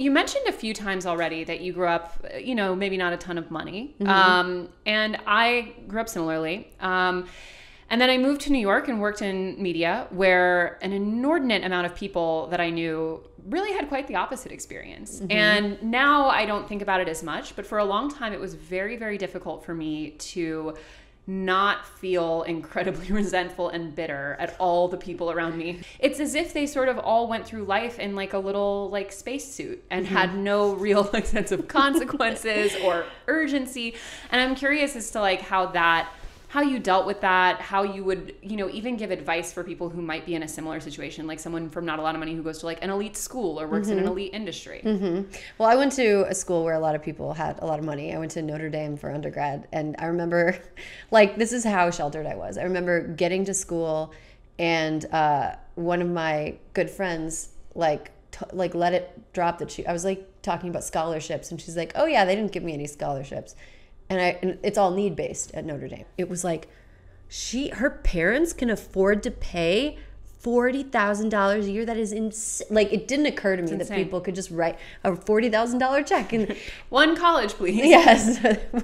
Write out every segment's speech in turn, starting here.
You mentioned a few times already that you grew up, maybe not a ton of money. And I grew up similarly. And then I moved to New York and worked in media, where an inordinate amount of people that I knew really had quite the opposite experience. And now I don't think about it as much, but for a long time it was very, very difficult for me to not feel incredibly resentful and bitter at all the people around me. It's as if they sort of all went through life in like a little like spacesuit and had no real like sense of consequences or urgency. And I'm curious as to like how you dealt with that, how you would, even give advice for people who might be in a similar situation, like someone from not a lot of money who goes to like an elite school or works in an elite industry. Well, I went to a school where a lot of people had a lot of money. I went to Notre Dame for undergrad, and I remember, like, this is how sheltered I was. I remember getting to school, and one of my good friends, let it drop that I was like talking about scholarships, and she's like, "Oh yeah, they didn't give me any scholarships." And it's all need-based at Notre Dame. It was like her parents can afford to pay $40,000 a year. That is insane. Like, it didn't occur to me that people could just write a $40,000 check. And one college, please. Yes.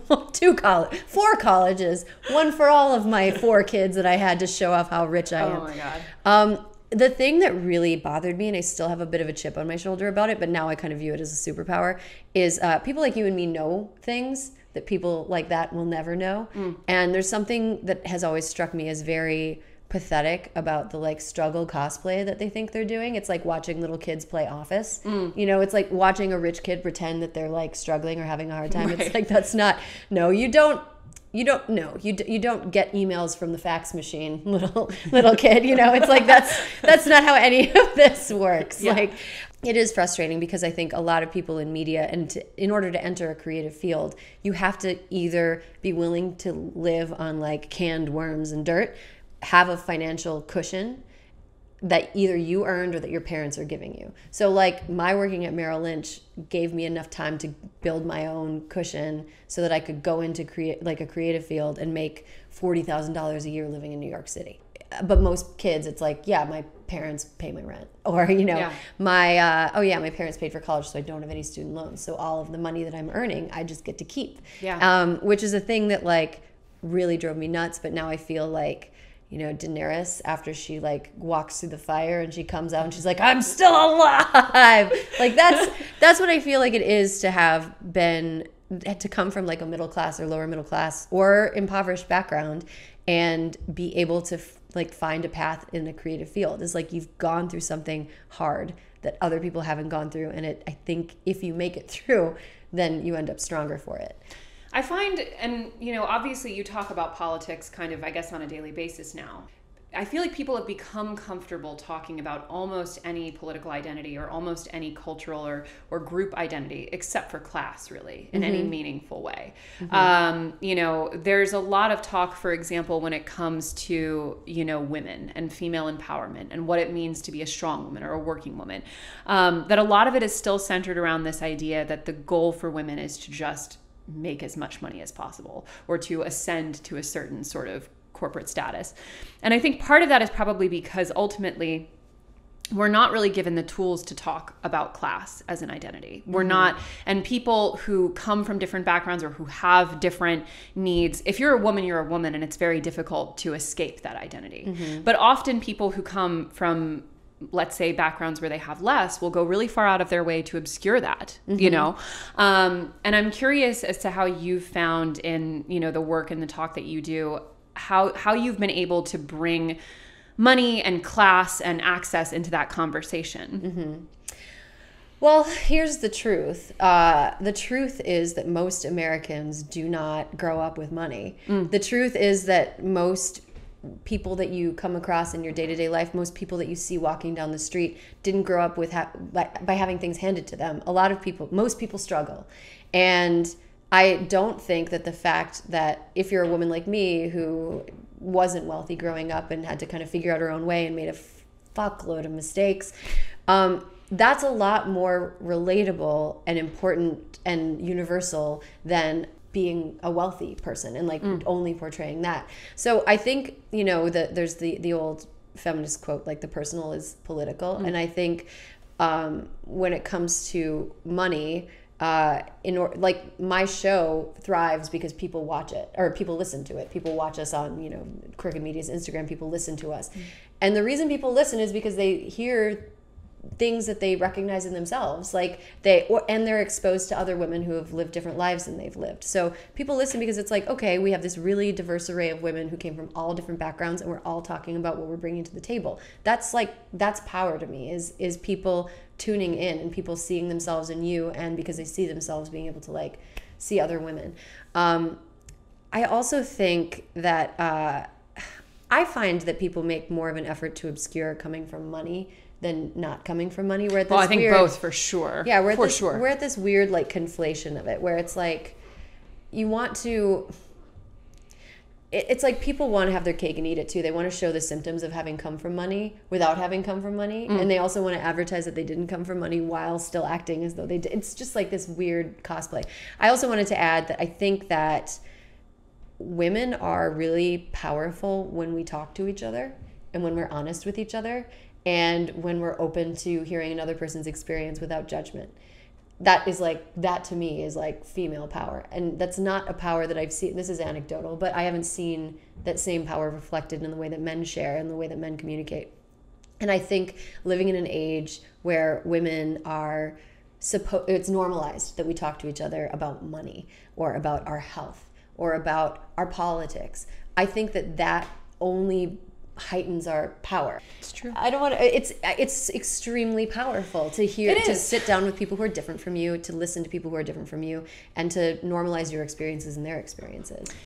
4 colleges. One for all of my 4 kids that I had to show off how rich I am. Oh my God. The thing that really bothered me, and I still have a bit of a chip on my shoulder about it, but now I kind of view it as a superpower, is people like you and me know things that people like that will never know. And there's something that has always struck me as very pathetic about the like struggle cosplay that they think they're doing. It's like watching little kids play Office. It's like watching a rich kid pretend that they're like struggling or having a hard time. Right. It's like, that's not, no, you don't know. You don't get emails from the fax machine, little kid. It's like that's not how any of this works. Yeah. Like, it is frustrating because I think a lot of people in media, and in order to enter a creative field, you have to either be willing to live on like canned worms and dirt, have a financial cushion that either you earned or that your parents are giving you. So like my working at Merrill Lynch gave me enough time to build my own cushion so that I could go into a creative field and make $40,000 a year living in New York City. But most kids, it's like, yeah, my parents pay my rent, or my parents paid for college, so I don't have any student loans. So all of the money that I'm earning, I just get to keep. Which is a thing that like really drove me nuts. But now I feel like, Daenerys, after she like walks through the fire and she comes out and she's like, I'm still alive. Like that's what I feel like it is to to come from like a middle class or lower middle class or impoverished background and be able to find a path in a creative field. Is like you've gone through something hard that other people haven't gone through, and I think if you make it through, then you end up stronger for it. I find, and obviously you talk about politics kind of, I guess, on a daily basis now. I feel like people have become comfortable talking about almost any political identity or almost any cultural or group identity, except for class, really, in any meaningful way. There's a lot of talk, for example, when it comes to, women and female empowerment and what it means to be a strong woman or a working woman, that a lot of it is still centered around this idea that the goal for women is to just make as much money as possible or to ascend to a certain sort of corporate status. And I think part of that is probably because ultimately we're not really given the tools to talk about class as an identity. We're not, and people who come from different backgrounds or who have different needs, if you're a woman, you're a woman, and it's very difficult to escape that identity. But often people who come from, let's say, backgrounds where they have less will go really far out of their way to obscure that, and I'm curious as to how you've found in, the work and the talk that you do, how you've been able to bring money and class and access into that conversation. Well, here's the truth. The truth is that most Americans do not grow up with money. The truth is that most people that you come across in your day-to-day life, most people that you see walking down the street didn't grow up with by having things handed to them. Most people struggle. And I don't think that the fact that if you're a woman like me who wasn't wealthy growing up and had to kind of figure out her own way and made a fuckload of mistakes, that's a lot more relatable and important and universal than being a wealthy person and only portraying that. So I think, that there's the old feminist quote, like the personal is political. And I think when it comes to money, like my show thrives because people watch it or people listen to it. People watch us on, you know, Crooked Media's Instagram. People listen to us. And the reason people listen is because they hear things that they recognize in themselves, like and they're exposed to other women who have lived different lives than they've lived. So people listen because it's like, okay, we have this really diverse array of women who came from all different backgrounds, and we're all talking about what we're bringing to the table. That's power to me, is people tuning in and people seeing themselves in you, and because they see themselves being able to like see other women. I also think that I find that people make more of an effort to obscure coming from money than not coming from money. We're at this I think both for sure. Yeah, we're at this weird like conflation of it, where it's like you want to. It's like people want to have their cake and eat it too. They want to show the symptoms of having come from money without having come from money, and they also want to advertise that they didn't come from money while still acting as though they did. It's just like this weird cosplay. I also wanted to add that I think that women are really powerful when we talk to each other and when we're honest with each other, and when we're open to hearing another person's experience without judgment. That to me is like female power. And that's not a power that I've seen. This is anecdotal, but I haven't seen that same power reflected in the way that men share and the way that men communicate. And I think living in an age where women are it's normalized that we talk to each other about money or about our health or about our politics. I think that only heightens our power. It's true. I don't want to. It's extremely powerful to sit down with people who are different from you, to listen to people who are different from you, and to normalize your experiences and their experiences.